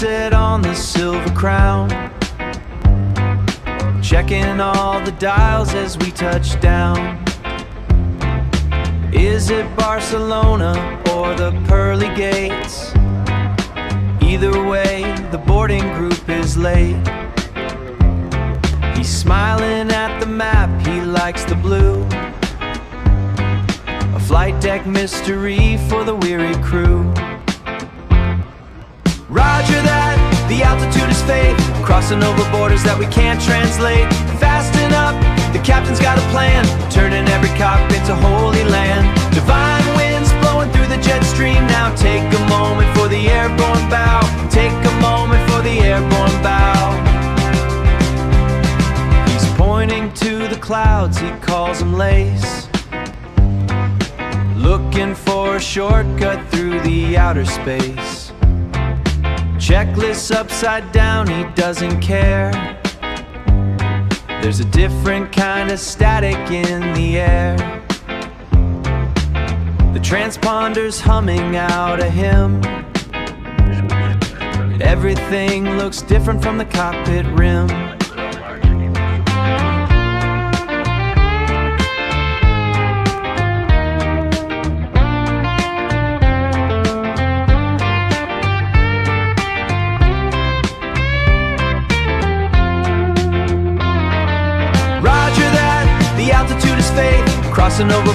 sit on the Silver Crown, checking all the dials as we touch down. Is it Barcelona or the pearly gates? Either way, the boarding group is late. He's smiling at the map, he likes the blue. A flight deck mystery for the weary crew. Roger that, the altitude is fake, crossing over borders that we can't translate. Fasten up, the captain's got a plan, turning every cockpit to Holy Land. Divine winds blowing through the jet stream. Now take a moment for the airborne bow. Take a moment for the airborne bow. He's pointing to the clouds, he calls them lace, looking for a shortcut through the outer space. Checklists upside down, he doesn't care. There's a different kind of static in the air. The transponder's humming out a hymn. Everything looks different from the cockpit rim. Crossing over